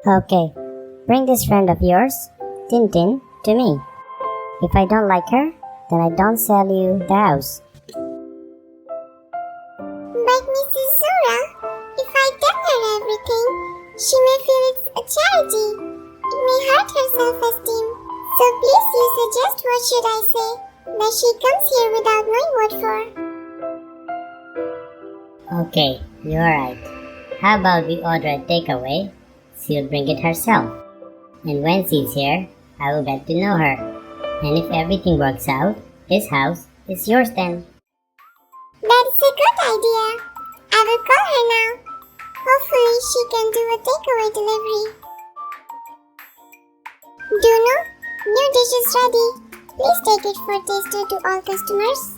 Okay, bring this friend of yours, TinTin, to me. If I don't like her, then I don't sell you the house. But Mrs. Zura, if I tell her everything, she may feel it's a charity. It may hurt her self-esteem. So please you suggest what should I say, that she comes here without knowing what for. Okay, you're right. How about we order a takeaway? She'll bring it herself. And when she's here, I will get to know her. And if everything works out, this house is yours then. That's a good idea. I will call her now. Hopefully she can do a takeaway delivery. Dudu, new dish is ready. Please take it for taster to all customers.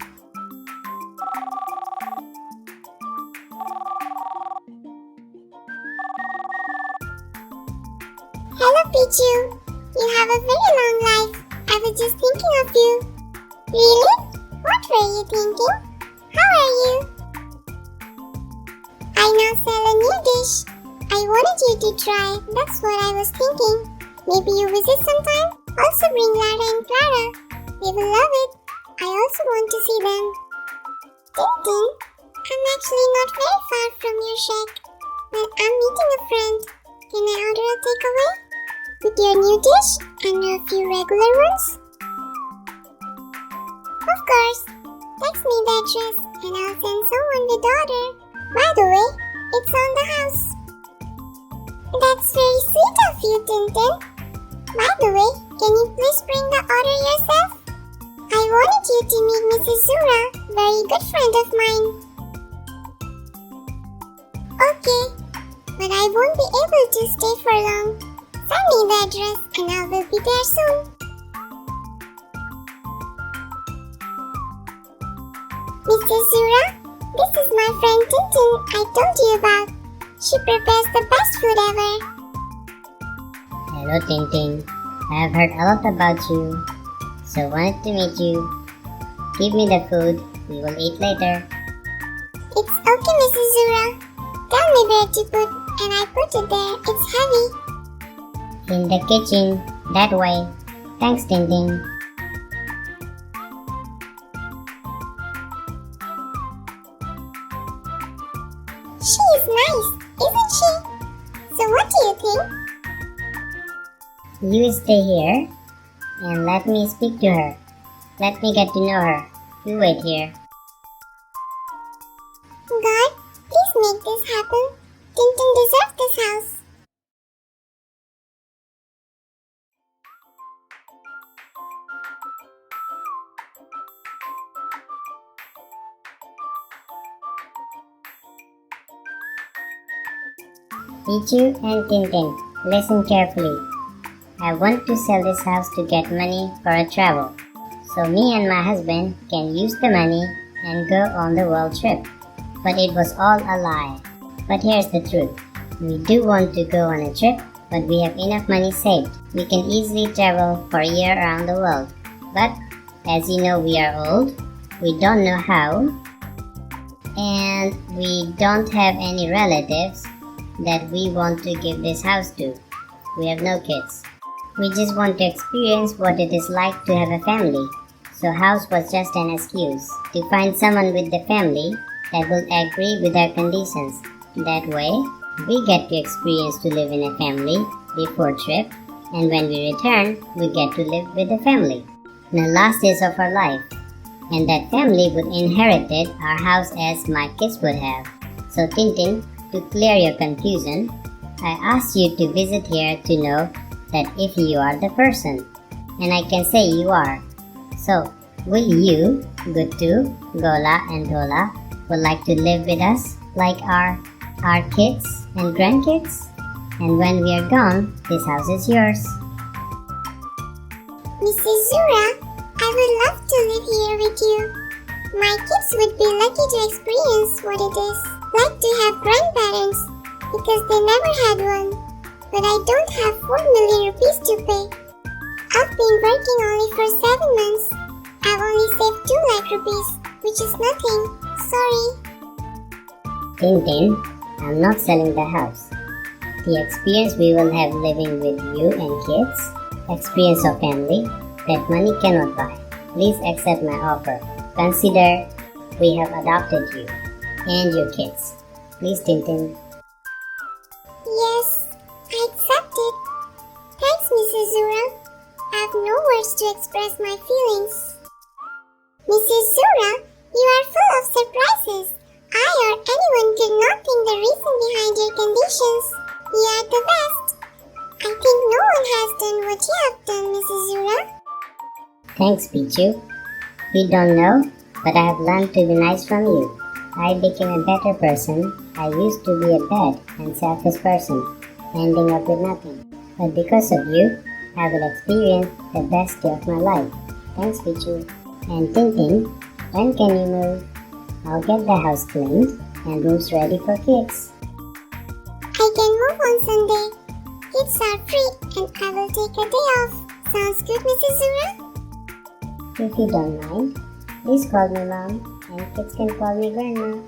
Hello Peachu. You have a very long life. I was just thinking of you. Really? What were you thinking? How are you? I now sell a new dish. I wanted you to try. That's what I was thinking. Maybe you visit sometime? Also bring Lara and Clara. They will love it. I also want to see them. TinTin, I'm actually not very far from your shack, but I'm meeting a friend. Can I order a takeaway? With your new dish and a few regular ones? Of course. Text me the address and I'll send someone with the order. By the way, it's on the house. That's very sweet of you, TinTin. By the way, can you please bring the order yourself? I wanted you to meet Mrs. Zura, very good friend of mine. Okay, but I won't be able to stay for long. Send me the address and I will be there soon. Mr. Zura, this is my friend TinTin I told you about. She prepares the best food ever. Hello TinTin. I have heard a lot about you, so wanted to meet you. Give me the food. We will eat later. It's okay, Mrs. Zura. Tell me where to put and I put it there. It's heavy. In the kitchen, that way. Thanks, TinTin. She is nice, isn't she? So what do you think? You stay here and let me speak to her. Let me get to know her. You wait here. God, please make this happen. TinTin deserves this house. Peachu and TinTin, listen carefully. I want to sell this house to get money for a travel. So me and my husband can use the money and go on the world trip. But it was all a lie. But here's the truth. We do want to go on a trip, but we have enough money saved. We can easily travel for a year around the world. But as you know, we are old. We don't know how. And we don't have any relatives that we want to give this house to. We have no kids. We just want to experience what it is like to have a family. So house was just an excuse to find someone with the family that will agree with our conditions. That way, we get to experience to live in a family before trip, and when we return, we get to live with the family in the last days of our life. And that family would inherit our house as my kids would have. So TinTin, to clear your confusion, I asked you to visit here to know that if you are the person. And I can say you are. So, will you, Dudu, Gola, and Dola would like to live with us like our kids and grandkids? And when we are gone, this house is yours. Mrs. Zura, I would love to live here with you. My kids would be lucky to experience what it is like to have grandparents because they never had one. But I don't have 4 million rupees to pay. I've been working only for 7 months. I've only saved 2 lakh rupees, which is nothing. Sorry. TinTin, I'm not selling the house. the experience we will have living with you and kids, experience of family that money cannot buy. Please accept my offer. Consider we have adopted you and your kids. Please, TinTin. Yes, I accept it. Thanks, Mrs. Zura. I have no words to express my feelings. Mrs. Zura, you are full of surprises. I or anyone could not think the reason behind your conditions. You are the best. I think no one has done what you have done, Mrs. Zura. Thanks, Peachu. We don't know, but I have learned to be nice from you. I became a better person. I used to be a bad and selfish person, ending up with nothing. But because of you, I will experience the best day of my life. Thanks, Pichu. And TinTin, when can you move? I'll get the house cleaned and rooms ready for kids. I can move on Sunday. Kids are free and I will take a day off. Sounds good, Mrs. Zura? If you don't mind, please call me Mom and kids can call me Grandma.